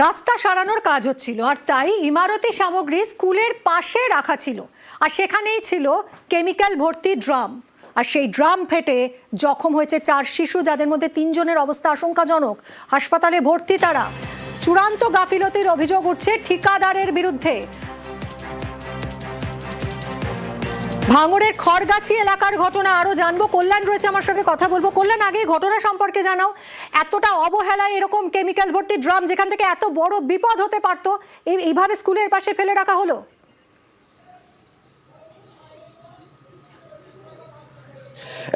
রাস্তা সারানোর কাজ হচ্ছিল আর তাই ইমারতি সামগ্রী স্কুলের পাশে রাখা ছিল আর সেখানেই ছিল কেমিক্যাল ভর্তি ড্রাম। আর সেই ড্রাম ফেটে জখম হয়েছে 4 শিশু, যাদের মধ্যে 3 জনের অবস্থা আশঙ্কাজনক। হাসপাতালে ভর্তি তারা। চূড়ান্ত গাফিলতির অভিযোগ উঠছে ঠিকাদারের বিরুদ্ধে। ভাঙড়ের খড়গাছি এলাকার ঘটনা আরো জানবো। কল্যাণ রয়েছে আমার সঙ্গে, কথা বলবো। কল্যাণ, আগে ঘটনা সম্পর্কে জানাও। এতটা অবহেলায় এরকম কেমিক্যাল ভর্তি ড্রাম, যেখান থেকে এত বড় বিপদ হতে পারতো, এইভাবে স্কুলের পাশে ফেলে রাখা হলো।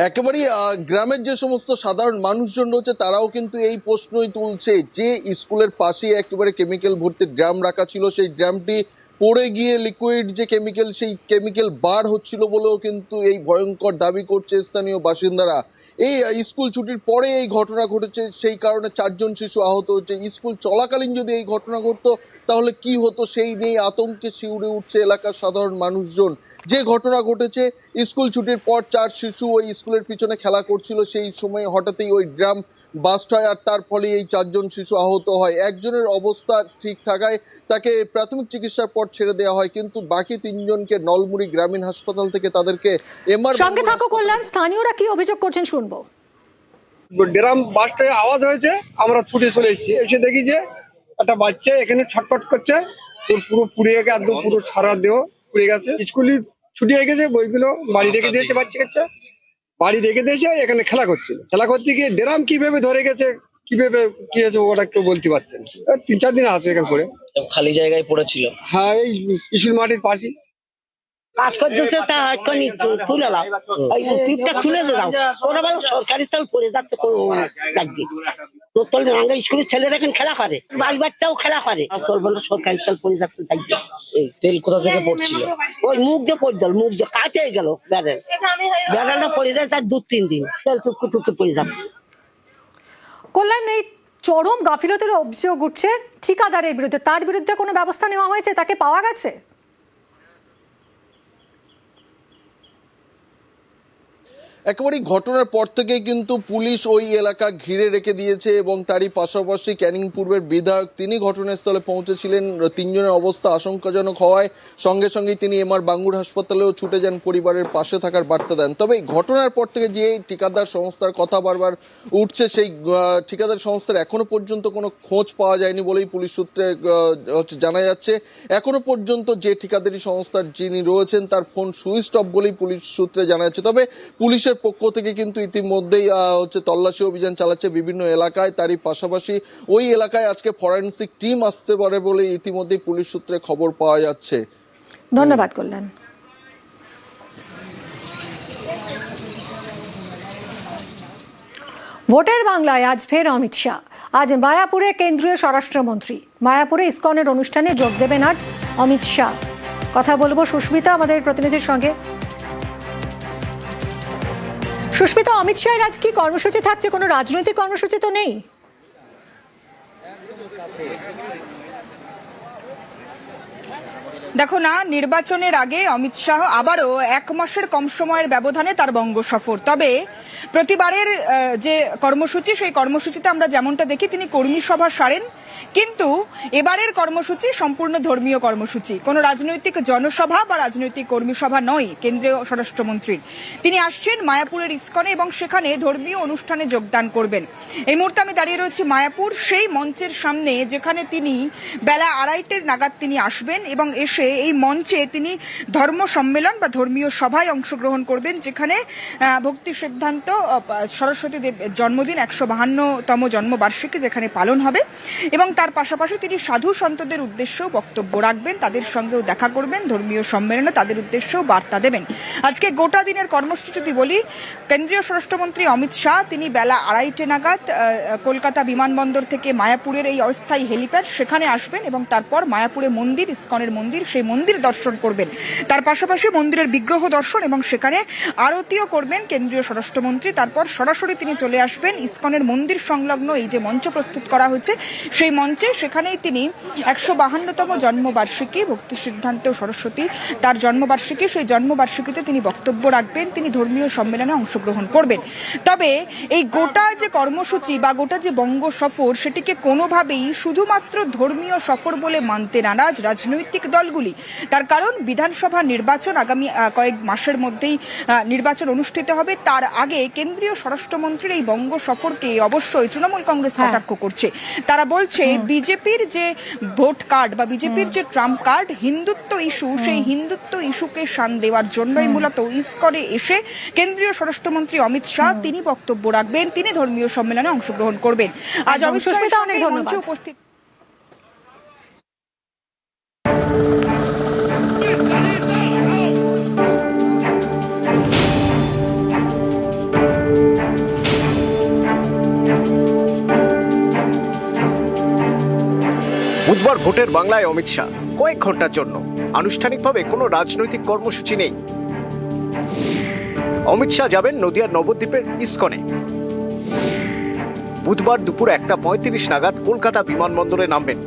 একেবারেই গ্রামের যে সমস্ত সাধারণ মানুষজন রয়েছে তারাও কিন্তু এই প্রশ্নই তুলছে যে স্কুলের পাশে একেবারে কেমিক্যাল ভর্তি ড্রাম রাখা ছিল, সেই ড্রামটি পড়ে গিয়ে লিকুইড যে কেমিক্যাল, সেই কেমিক্যাল বার হচ্ছিল বলেও কিন্তু এই ভয়ঙ্কর দাবি করছে স্থানীয় বাসিন্দারা। এই স্কুল ছুটির পরে এই ঘটনা ঘটেছে, সেই কারণে 4 জন শিশু আহত হচ্ছে। স্কুল চলাকালীন যদি এই ঘটনা ঘটতো তাহলে কি হতো, সেই নিয়ে আতঙ্কে শিউরে উঠছে এলাকার সাধারণ মানুষজন। যে ঘটনা ঘটেছে, স্কুল ছুটির পর 4 শিশু ওই স্কুলের পিছনে খেলা করছিল, সেই সময় হঠাৎই ওই ড্রাম বাস্ট হয় আর তার ফলে এই 4 জন শিশু আহত হয়। একজনের অবস্থা ঠিক থাকায় তাকে প্রাথমিক চিকিৎসার পর ছেড়ে দেওয়া হয়, কিন্তু বাকি 3 জনকে নলমুড়ি গ্রামীণ হাসপাতাল থেকে তাদেরকে সঙ্গে থাকো কল্যাণ, স্থানীয়রা কি অভিযোগ করছেন শুনবো। ড্রাম বাস্টে আওয়াজ হয়েছে, আমরা ছুটে চলে এসেছি। এসে দেখি যে একটা বাচ্চা এখানে ছটফট করছে, পুরো পুড়ে গেছে, একদম পুরো সারা দেহ পুড়ে গেছে। স্কুলে ছুটি হয়ে গেছে, বইগুলো বাড়ি রেখে দিয়েছে, বাচ্চা বাড়ি রেখে দিয়েছে, এখানে খেলা করছিল। খেলা করতে গিয়ে ড্রাম কিভাবে ধরে গেছে, কিভাবে কি হয়েছে ওটা কেউ বলতে পারছেন। 3-4 দিন আছে এখানে পড়ে, খালি জায়গায় পড়েছিল। হ্যাঁ, এই স্কুল মাটির পাশে কাজ করতেছে, তা তুলে দাও, ওই টিপটা তুলে দাও। ওরা বলো সরকারি চাল পড়ে যাচ্ছে, তোর রাঙ্গা স্কুলের ছেলেরা এখন খেলা করে, বাল বাচ্চাও খেলা করে। তোর বলো সরকারি চাল পড়ে যাচ্ছে, তেল কোথা থেকে পড়ছিল? ওই মুখ দিয়ে পড়ে গেল, মুখ দিয়ে কাছে গেল বেড়ানো পড়ে যায়, তার 2-3 দিন তেল টুকু টুকু পড়ে যাবে। কল্যাণ, এই চরম গাফিলতির অভিযোগ উঠছে ঠিকাদারের বিরুদ্ধে, তার বিরুদ্ধে কোনো ব্যবস্থা নেওয়া হয়েছে? তাকে পাওয়া গেছে? একেবারেই ঘটনার পর থেকে কিন্তু পুলিশ ওই এলাকা ঘিরে রেখে দিয়েছে এবং তারই পাশাপাশি ক্যানিং পূর্বের বিধায়ক তিনি ঘটনাস্থলে পৌঁছেছিলেন। 3 জনের অবস্থা আশঙ্কাজনক হওয়ায় সঙ্গে সঙ্গেই তিনি এমআর বাঙ্গুর হাসপাতালেও ছুটে যান, পরিবারের পাশে থাকার বার্তা দেন। তবে ঘটনার পর থেকে যে ঠিকাদার সংস্থার কথা বারবার উঠছে, সেই ঠিকাদার সংস্থার এখনো পর্যন্ত কোনো খোঁজ পাওয়া যায়নি বলেই পুলিশ সূত্রে জানা যাচ্ছে। এখনো পর্যন্ত যে ঠিকাদারি সংস্থার যিনি রয়েছেন তার ফোন সুইচ অফ বলেই পুলিশ সূত্রে জানা যাচ্ছে। তবে পুলিশের পক্ষ থেকে কিন্তু ইতিমধ্যেই তল্লাশি অভিযান চালাচ্ছে বিভিন্ন এলাকায়। তারই পাশাপাশি ওই এলাকায় আজকে ফরেনসিক টিম আসতে পারে বলে ইতিমধ্যেই পুলিশ সূত্রে খবর পাওয়া যাচ্ছে। ধন্যবাদ কল্যাণ। ভোটের বাংলায় আজ ফের অমিত শাহ। আজ মায়াপুরে কেন্দ্রীয় স্বরাষ্ট্রমন্ত্রী, মায়াপুরে ইসকনের অনুষ্ঠানে যোগ দেবেন আজ অমিত শাহ। কথা বলবো সুস্মিতা আমাদের প্রতিনিধির সঙ্গে। সুস্মিতা, অমিত শাহের আজ কি কর্মসূচি থাকছে? কোনো রাজনৈতিক কর্মসূচি তো নেই? দেখো না, নির্বাচনের আগে অমিত শাহ আবারও 1 মাসের কম সময়ের ব্যবধানে তার বঙ্গ সফর। তবে প্রতিবারের যে কর্মসূচি, সেই কর্মসূচিতে আমরা যেমনটা দেখি তিনি কর্মী সভা সারেন, কিন্তু এবারের কর্মসূচি সম্পূর্ণ ধর্মীয় কর্মসূচি, কোনো রাজনৈতিক জনসভা বা রাজনৈতিক কর্মী সভা নয় কেন্দ্রীয় স্বরাষ্ট্রমন্ত্রীর। তিনি আসছেন মায়াপুরের ইসকনে এবং সেখানে ধর্মীয় অনুষ্ঠানে যোগদান করবেন। এই মুহূর্তে আমি দাঁড়িয়ে রয়েছি মায়াপুর সেই মঞ্চের সামনে, যেখানে তিনি বেলা 2:30 নাগাদ তিনি আসবেন এবং এসে এই মঞ্চে তিনি ধর্ম সম্মেলন বা ধর্মীয় সভায় অংশগ্রহণ করবেন, যেখানে ভক্তি সিদ্ধান্ত সরস্বতী দেব জন্মদিন 152তম জন্মবার্ষিকী যেখানে পালন হবে। এবং তার পাশাপাশি তিনি সাধু সন্তদের উদ্দেশ্যেও বক্তব্য রাখবেন, তাদের সঙ্গেও দেখা করবেন, ধর্মীয় সম্মেলনে তাদের উদ্দেশ্যেও বার্তা দেবেন। আজকে গোটা দিনের কর্মসূচি যদি বলি, কেন্দ্রীয় স্বরাষ্ট্রমন্ত্রী অমিত শাহ তিনি বেলা 2:30 নাগাদ কলকাতা বিমানবন্দর থেকে মায়াপুরের এই অস্থায়ী হেলিপ্যাড সেখানে আসবেন এবং তারপর মায়াপুরে মন্দির, ইসকনের মন্দির, সেই মন্দির দর্শন করবেন। তার পাশাপাশি মন্দিরের বিগ্রহ দর্শন এবং সেখানে আরতিও করবেন কেন্দ্রীয় স্বরাষ্ট্রমন্ত্রী। তারপর সরাসরি তিনি চলে আসবেন ইসকনের মন্দির সংলগ্ন এই যে মঞ্চ প্রস্তুত করা হয়েছে, সেই মঞ্চে, সেখানেই তিনি 152তম জন্মবার্ষিকী ভক্তি সিদ্ধান্ত সরস্বতী তার জন্মবার্ষিকী, সেই জন্মবার্ষিকীতে তিনি বক্তব্য রাখবেন, তিনি ধর্মীয় সম্মেলনে অংশগ্রহণ করবেন। তবে এই গোটা যে কর্মসূচি বা গোটা যে বঙ্গ সফর, সেটিকে কোনোভাবেই শুধুমাত্র ধর্মীয় সফর বলে মানতে নারাজ রাজনৈতিক দলগুলি। তার কারণ বিধানসভা নির্বাচন আগামী কয়েক মাসের মধ্যেই নির্বাচন অনুষ্ঠিত হবে। তার আগে কেন্দ্রীয় স্বরাষ্ট্রমন্ত্রীর এই বঙ্গ সফরকে অবশ্যই তৃণমূল কংগ্রেস কটাক্ষ করছে। তারা বলছে বিজেপির যে ভোট কার্ড বা বিজেপির যে ট্রাম্প কার্ড হিন্দুত্ব ইস্যু, সেই হিন্দুত্ব ইস্যুকে শান দেওয়ার জন্যই মূলত ইসকনে এসে কেন্দ্রীয় স্বরাষ্ট্রমন্ত্রী অমিত শাহ তিনি বক্তব্য রাখবেন, তিনি ধর্মীয় সম্মেলনে অংশগ্রহণ করবেন। আজ অমিত সুস্মিতা, শাহের অনেক সঙ্গে ধন্যবাদ। মঞ্চে উপস্থিত বুধবার ভোটের বাংলায় অমিত শাহ কয়েক ঘন্টার জন্য। আনুষ্ঠানিকভাবে কোনো রাজনৈতিক কর্মসূচি নেই। অমিত শাহ যাবেন নদিয়ার নবদ্বীপের ইসকনে। বুধবার দুপুর 1:35 নাগাদ কলকাতা বিমানবন্দরে নামবেন।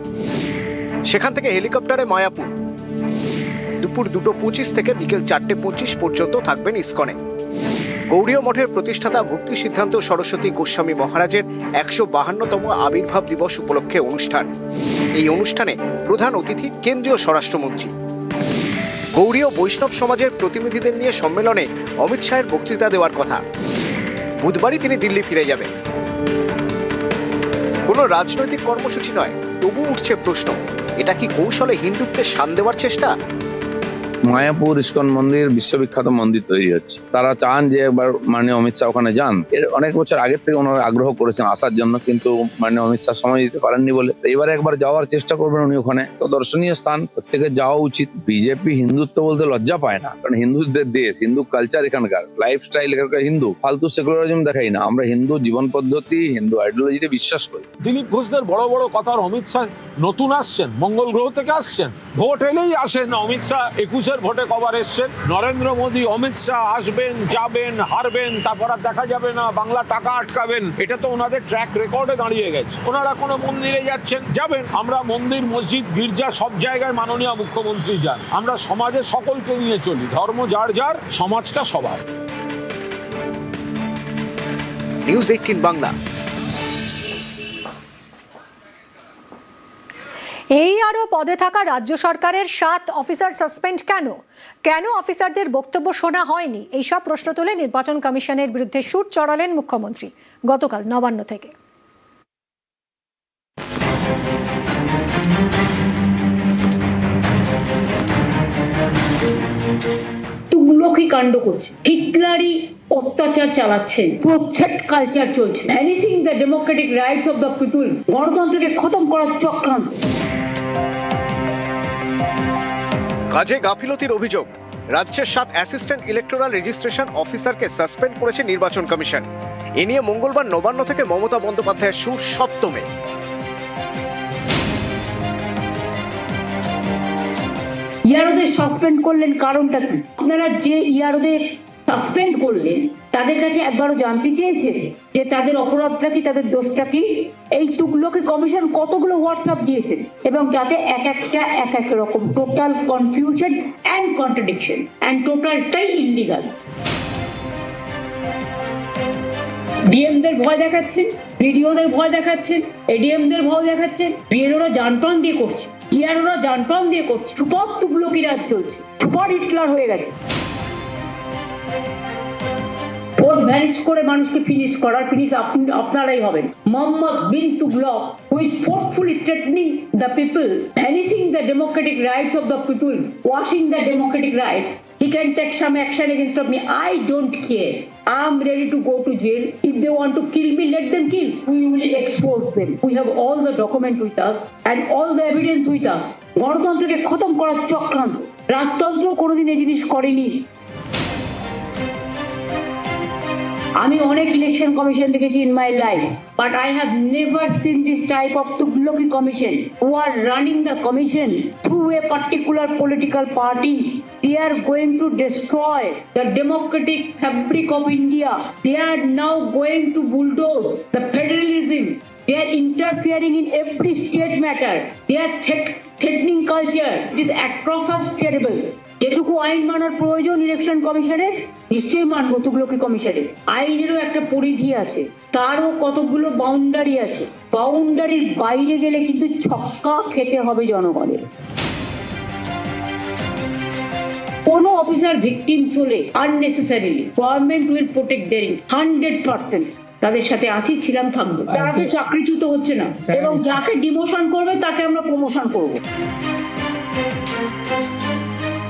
সেখান থেকে হেলিকপ্টারে মায়াপুর। দুপুর 2:25 থেকে বিকেল 4:25 পর্যন্ত থাকবেন ইসকনে। গৌড়ীয় মঠের প্রতিষ্ঠাতা ভক্তি সিদ্ধান্ত সরস্বতী গোস্বামী মহারাজের 152তম আবির্ভাব দিবস উপলক্ষে অনুষ্ঠান। এই অনুষ্ঠানে প্রধান অতিথি কেন্দ্রীয় স্বরাষ্ট্রমন্ত্রী। গৌড়ীয় বৈষ্ণব সমাজের প্রতিনিধিদের নিয়ে সম্মেলনে অমিত শাহের বক্তৃতা দেওয়ার কথা। বুধবারই তিনি দিল্লি ফিরে যাবেন। কোনো রাজনৈতিক কর্মসূচি নয়, তবু উঠছে প্রশ্ন, এটা কি কৌশলে হিন্দুত্বের শান দেওয়ার চেষ্টা? মায়াপুর ইস্কন মন্দির বিশ্ববিখ্যাত মন্দির তৈরি হচ্ছে, তারা চান যে একবার মাননীয় অমিত শাহ ওখানে যান। এর অনেক বছর আগের থেকে ওনারা আগ্রহ করেছেন আসার জন্য, কিন্তু মাননীয় অমিত শাহ সময় দিতে পারেননি বলে এবারে একবার যাওয়ার চেষ্টা করবেন উনি ওখানে। তো দর্শনীয় স্থান, প্রত্যেকের যাওয়া উচিত। বিজেপি হিন্দুত্ব বলতে লজ্জা পায় না, কারণ হিন্দুদের দেশ, হিন্দু কালচার এখানকার, লাইফস্টাইল এখানকার হিন্দু, ফালতু সেকুলারিজম দেখাই না। আমরা হিন্দু জীবন পদ্ধতি, হিন্দু আইডিওলজিতে বিশ্বাস করি। দিলীপ ঘোষদের বড় বড় কথা, অমিত শাহ নতুন আসছেন, মঙ্গল গ্রহ থেকে আসছেন, ভোট এলেই আসেন। অমিত শাহ 21 ভোটে কবার এসছেন। নরেন্দ্র মোদী অমিত শাহ আসবেন, যাবেন, হারবেন, তারপর আর দেখা যাবে না, বাংলা টাকা আটকাবেন। এটা তো ওনাদের ট্র্যাক রেকর্ডে দাঁড়িয়ে গেছে। ওনারা কোনো মন্দিরে যাচ্ছেন, যাবেন। আমরা মন্দির, মসজিদ, গির্জা সব জায়গায় মাননীয় মুখ্যমন্ত্রী যান। আমরা সমাজে সকলকে নিয়ে চলি, ধর্ম যার যার, সমাজটা সবার। নিউজ 18 বাংলা। এই আরও পদে থাকা রাজ্য সরকারের 7 অফিসার সাসপেন্ড কেন অফিসারদের বক্তব্য শোনা হয়নি, এইসব প্রশ্ন তুলে নির্বাচন কমিশনের বিরুদ্ধে সুর চড়ালেন মুখ্যমন্ত্রী গতকাল নবান্ন থেকে। তুগলকি কাণ্ড করছে, হিটলারি অত্যাচার চালাচ্ছেন, প্রোটেক্ট কালচার চলছে, vanishing the Democratic rights of the people, গণতন্ত্রকে খতম করার চক্রান্ত। কাজে গাফিলতির অভিযোগ, রাজ্যের 7 অ্যাসিস্ট্যান্ট ইলেকটোরাল রেজিস্ট্রেশন অফিসারকে সাসপেন্ড করেছে নির্বাচন কমিশন। এ নিয়ে মঙ্গলবার নবান্ন থেকে মমতা বন্দ্যোপাধ্যায়ের সুর সপ্তমে। ইয়ারোদের সাসপেন্ড করলেন, কারণটা কি? আপনারা যে ইয়ারোদের সাসপেন্ড করলেন তাদের কাছে একবারও জানতে চেয়েছে যে তাদের অপরাধটা কি, তাদের দোষটা কি? এই তুগলকি কমিশন কতগুলো হোয়াটসঅ্যাপ দিয়েছে এবং যাতে এক এক রকম, total confusion and contradiction and টোটালটাই ইললিগাল। ডিএমদের ভয় দেখাচ্ছেন, বিডিওদের ভয় দেখাচ্ছেন, এডিএমদের ভয় দেখাচ্ছেন, বিএলওরা জানটন দিয়ে করছে, টিআরওরা জানটন দিয়ে করছে। সুপার তুগলকি রাজ চলছে, সুপার হিটলার হয়ে গেছে। ভোট ভ্যানিশ করে মানুষকে ফিনিশ করার ফিনিশ আপনারাই হবেন। Mohammad bin Tughlaq, who is forcefully threatening the people, vanishing the democratic rights of the people, washing the democratic rights. He can take some action against me. I don't care. I'm ready to go to jail. If they want to kill me, let them kill. We will expose them. We have all the document with us and all the evidence with us. গণতন্ত্রকে খতম করার চক্রান্ত। রাজতন্ত্র কোনোদিন এই জিনিস করেনি। আমি অনেক ইলেকশন কমিশন দেখেছি in my life, but I have never seen this type of Tughlaqi commission who are running the commission through a particular political party. They are going to destroy the democratic fabric of India. They are now going to bulldoze the federalism. They are interfering in every state matter. They are threatening culture. It is atrocious, terrible. যেটুকু আইন মানার প্রয়োজন election কমিশনের, নিশ্চয়ই মানবো তুগলকি কমিশনের। আইনেরও একটা পরিধি আছে, তারও কতগুলো বাউন্ডারি আছে। বাউন্ডারির বাইরে গেলে কিন্তু ছক্কা খেতে হবে জনগণের। কোনো অফিসার ভিকটিমস হলে unnecessarily government will protect their 100%। তাদের সাথে আছি, ছিলাম, থাকবো। তারা তো চাকরিচ্যুত হচ্ছে না, এবং যাকে ডিমোশন করবে তাকে আমরা প্রমোশন করব।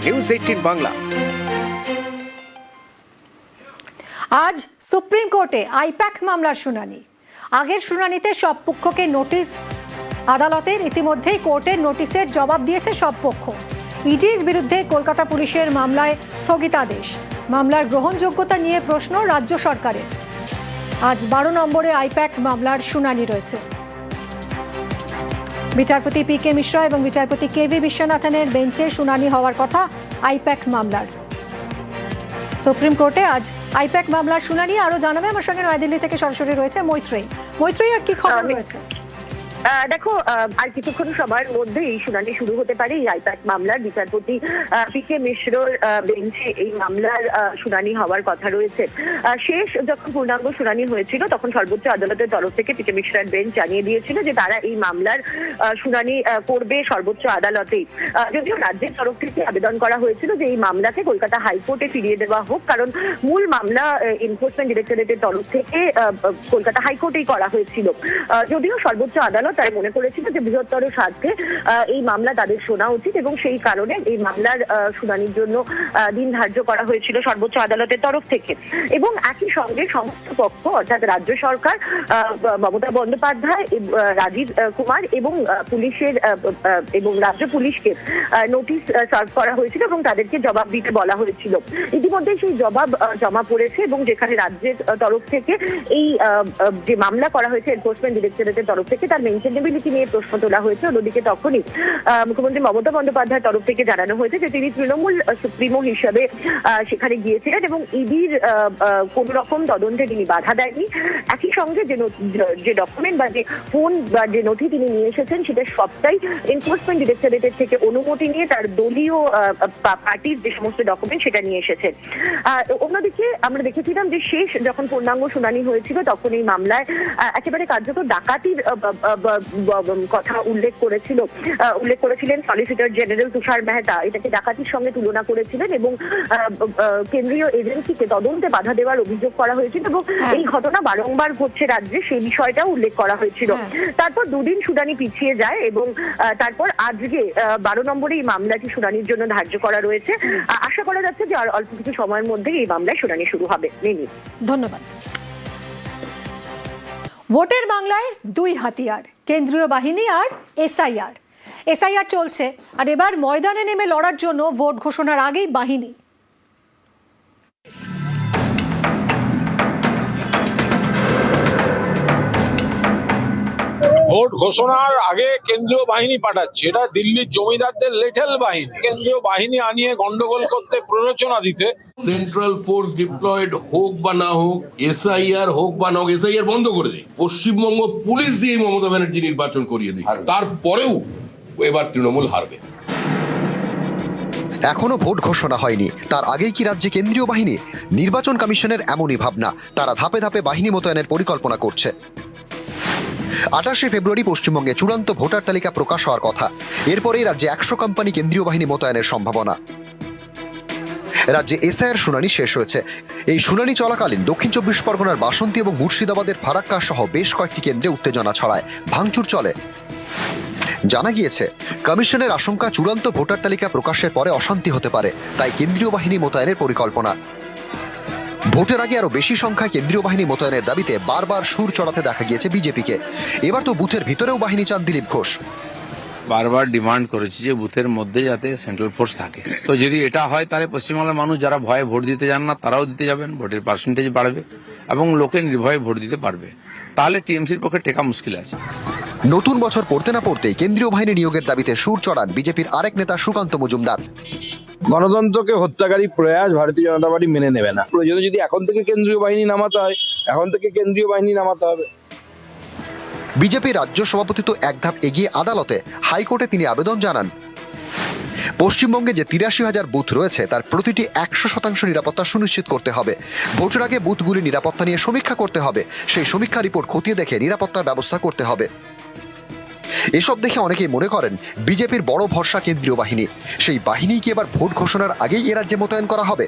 নিউজ 18 বাংলা। আজ সুপ্রিম কোর্টে আইপ্যাক মামলার শুনানি। আগের শুনানিতে সব পক্ষকে নোটিশ আদালতের, ইতিমধ্যেই কোর্টের নোটিশের জবাব দিয়েছে সব পক্ষ। ইডির বিরুদ্ধে কলকাতা পুলিশের মামলায় স্থগিতাদেশ, মামলার গ্রহণযোগ্যতা নিয়ে প্রশ্ন রাজ্য সরকারের। আজ 12 নম্বরে আইপ্যাক মামলার শুনানি রয়েছে। বিচারপতি পি কে মিশ্রা এবং বিচারপতি কে ভি বিশ্বনাথনের বেঞ্চে শুনানি হওয়ার কথা আইপ্যাক মামলার। সুপ্রিম কোর্টে আজ আইপ্যাক মামলার শুনানি। আরো জানাবে আমার সঙ্গে নয়াদিল্লি থেকে সরাসরি রয়েছে মৈত্রেয়ী। মৈত্রেয়ী, আর কি খবর রয়েছে? দেখো, আর কিছুক্ষণ সময়ের মধ্যে এই শুনানি শুরু হতে পারে এই আইপ্যাক মামলার। বিচারপতি পি কে মিশ্রর বেঞ্চে এই মামলার শুনানি হওয়ার কথা রয়েছে। শেষ যখন পূর্ণাঙ্গ শুনানি হয়েছিল তখন সর্বোচ্চ আদালতের তরফ থেকে পি কে মিশ্রার বেঞ্চ জানিয়ে দিয়েছিল যে তারা এই মামলার শুনানি করবে সর্বোচ্চ আদালতেই। যদিও রাজ্যের তরফ থেকে আবেদন করা হয়েছিল যে এই মামলাকে কলকাতা হাইকোর্টে ফিরিয়ে দেওয়া হোক, কারণ মূল মামলা এনফোর্সমেন্ট ডিরেক্টরেটের তরফ থেকে কলকাতা হাইকোর্টেই করা হয়েছিল। যদিও সর্বোচ্চ আদালত তারা মনে করেছিল যে বৃহত্তর স্বার্থে এই মামলা তাদের শোনা উচিত, এবং সেই কারণে এই মামলার শুনানির জন্য দিন ধার্য করা হয়েছিল সর্বোচ্চ আদালতের তরফ থেকে। এবং একই সঙ্গে সমস্ত পক্ষ অর্থাৎ রাজ্য সরকার, মমতা বন্দ্যোপাধ্যায়, রাজীব কুমার এবং পুলিশের এবং রাজ্য পুলিশকে নোটিশ সার্ভ করা হয়েছিল এবং তাদেরকে জবাব দিতে বলা হয়েছিল। ইতিমধ্যে সেই জবাব জমা পড়েছে, এবং যেখানে রাজ্যের তরফ থেকে এই যে মামলা করা হয়েছে এনফোর্সমেন্ট ডিরেক্টরেটের তরফ থেকে তার মেনটেনেবিলিটি নিয়ে প্রশ্ন তোলা হয়েছে। অন্যদিকে তখনই মুখ্যমন্ত্রী মমতা বন্দ্যোপাধ্যায়ের তরফ থেকে জানানো হয়েছে যে তিনি তৃণমূল সুপ্রিমো হিসাবে সেখানে গিয়েছিলেন এবং ইডির কোন রকম তদন্তে তিনি বাধা দেয়নি। একই সঙ্গে যে ডকুমেন্ট বা যে ফোন বা যে নথি তিনি নিয়ে এসেছেন সেটা সবটাই এনফোর্সমেন্ট ডিরেক্টরেটের থেকে অনুমতি নিয়ে তার দলীয় পার্টির যে সমস্ত ডকুমেন্ট সেটা নিয়ে এসেছেন। অন্যদিকে আমরা দেখেছিলাম যে শেষ যখন পূর্ণাঙ্গ শুনানি হয়েছিল তখন এই মামলায় একেবারে কার্যত ডাকাতির কথা উল্লেখ করেছিলেন সলিসিটর জেনারেল তুষার মেহতা। এটাকে ডাকাতির সঙ্গে তুলনা করেছিলেন এবং কেন্দ্রীয় এজেন্সিকে তদন্তে বাধা দেওয়ার অভিযোগ করা হয়েছিল, এবং এই ঘটনা বারংবার ঘটছে রাজ্যে, সেই বিষয়টাও উল্লেখ করা হয়েছিল। তারপর দুদিন শুনানি পিছিয়ে যায় এবং তারপর আজকে 12 নম্বরে এই মামলাটি শুনানির জন্য ধার্য করা রয়েছে। আশা করা যাচ্ছে যে আর অল্প কিছু সময়ের মধ্যেই এই মামলায় শুনানি শুরু হবে। ধন্যবাদ। ভোটের বাংলায় দুই হাতিয়ার, কেন্দ্রীয় বাহিনী আর এসআইআর চলছে, আর এবার ময়দানে নেমে লড়ার জন্য ভোট ঘোষণার আগেই বাহিনী। ভোট ঘোষণার আগে কেন্দ্রীয় বাহিনী পাঠাচ্ছে, এটা দিল্লির জমিদারদের লেঠেল বাহিনী। কেন্দ্রীয় বাহিনী আনিয়ে গন্ডগোল করতে, প্ররোচনা দিতে। সেন্ট্রাল ফোর্স ডিপ্লয়েড হোক বা না হোক, এসআইআর হোক বা না হোক, এসআইআর বন্ধ করে দিই, পশ্চিমবঙ্গ পুলিশ দিয়ে মমতা ব্যানার্জি নির্বাচন করিয়ে দিই, তারপরেও এবার তৃণমূল হারবে। এখনো ভোট ঘোষণা হয়নি, তার আগেই কি রাজ্যে কেন্দ্রীয় বাহিনী? নির্বাচন কমিশনের এমনই ভাবনা, তারা ধাপে ধাপে বাহিনী মোতায়েনের পরিকল্পনা করছে। 28 ফেব্রুয়ারি পশ্চিমবঙ্গে চূড়ান্ত ভোটার তালিকা প্রকাশ হওয়ার কথা। এরপরেই রাজ্যে 100 কোম্পানি কেন্দ্রীয় বাহিনী মোতায়েনের সম্ভাবনা। রাজ্যে এসআইআর শুনানি শেষ হয়েছে। এই শুনানি চলাকালীন দক্ষিণ 24 পরগনার বাসন্তী এবং মুর্শিদাবাদের ফারাক্কা সহ বেশ কয়েকটি কেন্দ্রে উত্তেজনা ছড়ায়, ভাঙচুর চলে। জানা গিয়েছে কমিশনের আশঙ্কা চূড়ান্ত ভোটার তালিকা প্রকাশের পরে অশান্তি হতে পারে, তাই কেন্দ্রীয় বাহিনী মোতায়েনের পরিকল্পনা। ভোটের আগে আরো বেশি সংখ্যায় কেন্দ্রীয় বাহিনী মোতায়েনের দাবিতে বারবার সুর চড়াতে দেখা গিয়েছে বিজেপিকে। এবার তো বুথের ভিতরেও বাহিনী চান দিলীপ ঘোষ। বারবার ডিমান্ড করেছি যে বুথের মধ্যে যাতে সেন্ট্রাল ফোর্স থাকে। তো যদি এটা হয় তাহলে পশ্চিমবাংলার মানুষ যারা ভয়ে ভোট দিতে যান না তারাও দিতে যাবেন, ভোটের পার্সেন্টেজ বাড়বে এবং লোকে নির্ভয়ে ভোট দিতে পারবে। তাহলে টিএমসির পক্ষে টেকা মুশকিল আছে। নতুন বছর পড়তে না পড়তেই কেন্দ্রীয় বাহিনী নিয়োগের দাবিতে সুর চড়ান বিজেপির আরেক নেতা সুকান্ত মজুমদার। গণতন্ত্রকে হত্যাকারী প্রয়াস ভারতীয় জনতা পার্টি মেনে নেবে না। প্রয়োজনে যদি এখন থেকে কেন্দ্রীয় বাহিনী নামাতে হয়, এখন থেকে কেন্দ্রীয় বাহিনী নামাতে হবে। বিজেপি রাজ্য সভাপতি তো এক ধাপ এগিয়ে আদালতে হাইকোর্টে তিনি আবেদন জানান পশ্চিমবঙ্গে যে ৮৩,০০০ বুথ রয়েছে তার প্রতিটি ১০০% নিরাপত্তা সুনিশ্চিত করতে হবে। ভোটের আগে বুথগুলি নিরাপত্তা নিয়ে সমীক্ষা করতে হবে, সেই সমীক্ষা রিপোর্ট খতিয়ে দেখে নিরাপত্তার ব্যবস্থা করতে হবে। এসব দেখে অনেকেই মনে করেন বিজেপির বড় ভরসা কেন্দ্রীয় বাহিনী, সেই বাহিনী কি এবার ভোট ঘোষণার আগেই এ রাজ্যে মোতায়েন করা হবে?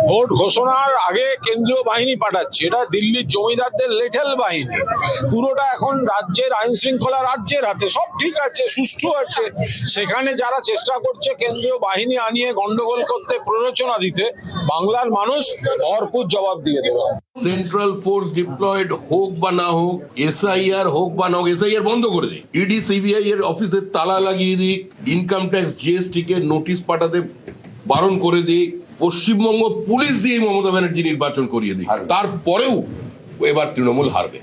ভোট ঘোষণার আগে কেন্দ্রীয় বাহিনী পাঠাচ্ছে, এটা দিল্লির জমিদারদের লেঠেল বাহিনী। পুরোটা এখন রাজ্যের আইন শৃঙ্খলা রাজ্যের হাতে, সব ঠিক আছে, সুষ্ঠু আছে। সেখানে যারা চেষ্টা করছে কেন্দ্রীয় বাহিনী আনিয়ে গন্ডগোল করতে, প্ররোচনা দিতে, বাংলার মানুষ ভরপুর জবাব দিয়ে দেবে। সেন্ট্রাল ফোর্স ডিপ্লয়েড হোক বা না হোক, এসআইআর হোক বা না হোক, এসআইআর বন্ধ করে দিক, ইডি সিবিআই এর অফিসের তালা লাগিয়ে দিক, ইনকাম ট্যাক্স জিএসটি কে নোটিশ পাঠাতে বারণ করে দিক, পশ্চিমবঙ্গ পুলিশ দিয়ে মমতা ব্যানার্জি নির্বাচন করিয়ে দিক, তারপরেও এবার তৃণমূল হারবে।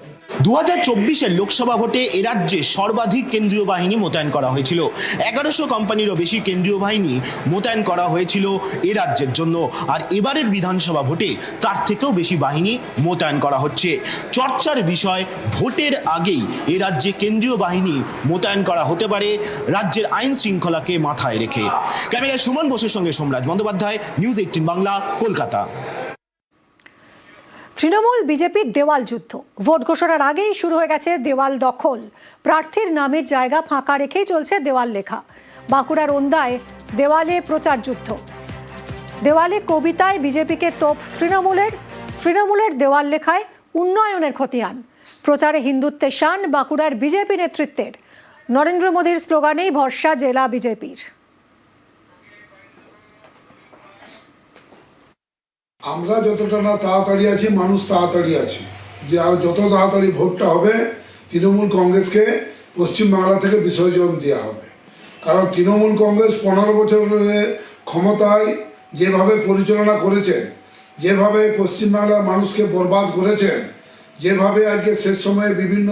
2024-এর লোকসভা ভোটে এ রাজ্যে সর্বাধিক কেন্দ্রীয় বাহিনী মোতায়েন করা হয়েছিল। 1100 কোম্পানিরও বেশি কেন্দ্রীয় বাহিনী মোতায়েন করা হয়েছিল এ রাজ্যের জন্য। আর এবারের বিধানসভা ভোটে তার থেকেও বেশি বাহিনী মোতায়েন করা হচ্ছে। চর্চার বিষয়, ভোটের আগেই এ রাজ্যে কেন্দ্রীয় বাহিনী মোতায়েন করা হতে পারে রাজ্যের আইন শৃঙ্খলাকে মাথায় রেখে। ক্যামেরায় সুমন বোসের সঙ্গে সোমরাজ বন্দ্যোপাধ্যায়, নিউজ 18 বাংলা, কলকাতা। তৃণমূল বিজেপির দেওয়াল যুদ্ধ। ভোট ঘোষণার আগেই শুরু হয়ে গেছে দেওয়াল দখল। প্রার্থীর নামের জায়গা ফাঁকা রেখেই চলছে দেওয়াল লেখা। বাঁকুড়ার ওন্দায় দেওয়ালে প্রচার যুদ্ধ। দেওয়ালে কবিতায় বিজেপিকে তোপ তৃণমূলের দেওয়াল লেখায় উন্নয়নের খতিয়ান। প্রচারে হিন্দুত্বের শান বাঁকুড়ার বিজেপি নেতৃত্বের। নরেন্দ্র মোদীর স্লোগানেই ভরসা জেলা বিজেপির। আমরা যতটা না তাড়াতাড়ি আছি, মানুষ তাড়াতাড়ি আছে, যে আর যত তাড়াতাড়ি ভোটটা হবে তৃণমূল কংগ্রেসকে পশ্চিমবাংলা থেকে বিসর্জন দেওয়া হবে। কারণ তৃণমূল কংগ্রেস 15 বছর ধরে ক্ষমতায় যেভাবে পরিচালনা করেছেন, যেভাবে পশ্চিমবাংলার মানুষকে বরবাদ করেছেন, যেভাবে আজকে শেষ সময়ে বিভিন্ন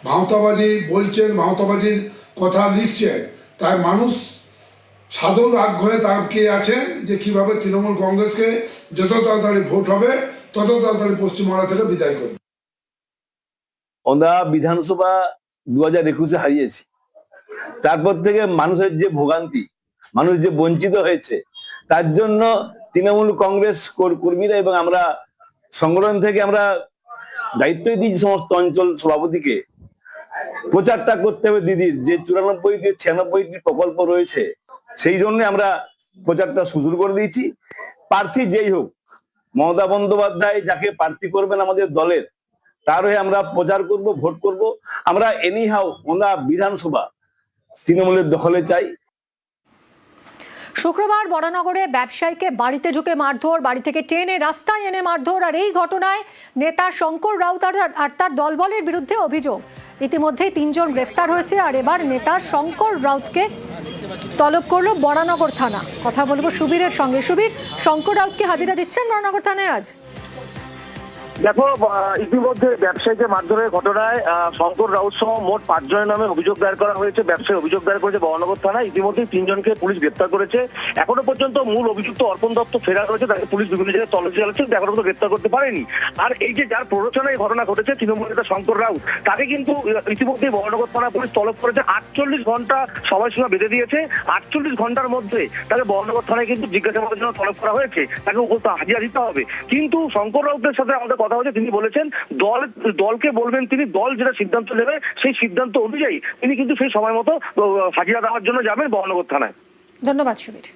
ভাঁওতাবাজি বলছেন, ভাঁওতাবাজির কথা লিখছেন, তাই মানুষ সাধুর আগ্রহে তাকিয়ে আছেন যে কিভাবে তৃণমূল কংগ্রেসকে যত তাড়াতাড়ি ভোট হবে তত তাড়াতাড়ি পশ্চিমবাংলা থেকে বিদায় করবে। আমরা বিধানসভা 2021-এ হারিয়েছি, তারপর থেকে মানুষের যে ভোগান্তি, মানুষ যে বঞ্চিত হয়েছে, তার জন্য তৃণমূল কংগ্রেস কর্মীরা এবং আমরা সংগঠন থেকে আমরা দায়িত্ব দিয়েছি সমস্ত অঞ্চল সভাপতিকে, প্রচারটা করতে হবে দিদির যে 94-96টি প্রকল্প রয়েছে, সেই জন্য আমরা প্রচারটা শুরু করে দিয়েছি। প্রার্থী যেই হোক, মমতা বন্দ্যোপাধ্যায় যাকে প্রার্থী করবেন আমাদের দলের, তার হয়ে আমরা প্রচার করব, ভোট করব। আমরা এনিহাও আমরা বিধানসভা তৃণমূলের দখলে চাই। শুক্রবার বরানগরে ব্যবসায়ীকে বাড়িতে ঢুকে মারধর, বাড়ি থেকে টেনে রাস্তায় এনে মারধর, আর এই ঘটনায় নেতা শঙ্কর রাউত আর তার দলবলের বিরুদ্ধে অভিযোগ। ইতিমধ্যেই 3 জন গ্রেফতার হয়েছে, আর এবার নেতা শঙ্কর রাউতকে তলব করলো বরানগর থানা। কথা বলবো সুবীরের সঙ্গে। সুবীর, শঙ্কর রাউতকে হাজিরা দিচ্ছেন বরানগর থানায় আজ? দেখো, ইতিমধ্যে ব্যবসায়ীকে মারধরের ঘটনায় শঙ্কর রাউত সহ মোট 5 জনের নামে অভিযোগ দায়ের করা হয়েছে। ব্যবসায়ী অভিযোগ দায়ের করেছে বরানগর থানায়। ইতিমধ্যে 3 জনকে পুলিশ গ্রেপ্তার করেছে। এখনো পর্যন্ত মূল অভিযুক্ত অর্পণ দত্ত ফেরার রয়েছে, তাকে পুলিশ বিভিন্ন জায়গায় তল্লাশি চালাচ্ছে, কিন্তু এখনো পর্যন্ত গ্রেপ্তার করতে পারেনি। আর এই যে যার প্ররোচনায় ঘটনা ঘটেছে, তৃণমূল নেতা শঙ্কর রাউত, তাকে কিন্তু ইতিমধ্যে বরানগর থানা পুলিশ তলব করেছে। 48 ঘন্টা সময়সীমা বেঁধে দিয়েছে। 48 ঘন্টার মধ্যে তাকে বরানগর থানায় কিন্তু জিজ্ঞাসাবাদের জন্য তলব করা হয়েছে, তাকে হাজিরা দিতে হবে। কিন্তু শঙ্কর রাউতের সাথে আমাদের কথা হচ্ছে, তিনি বলেছেন দলকে বলবেন, তিনি দল যেটা সিদ্ধান্ত নেবে সেই সিদ্ধান্ত অনুযায়ী তিনি কিন্তু সেই সময় মতো হাজিরা দেওয়ার জন্য যাবেন বরানগর থানায়। ধন্যবাদ সুবীর।